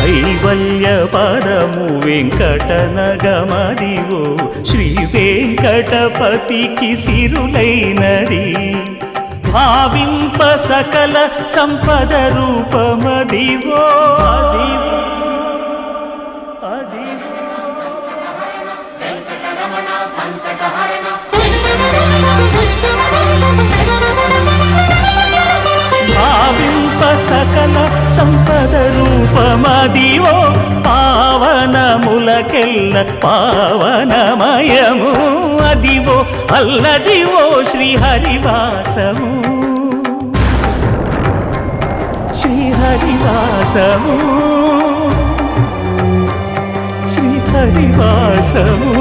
కైవల్య పదము వెంకటనగమదివో శ్రీ వెంకటపతికి సిరులైనది భావింప సకల సంపద రూపమదివో అదివో భావింప సకల సంపద రూపమదివో పావనములకెల్ల పావనమయము అదివో అల్లదివో శ్రీహరివాసము శ్రీహరివాసము శ్రీహరివాసము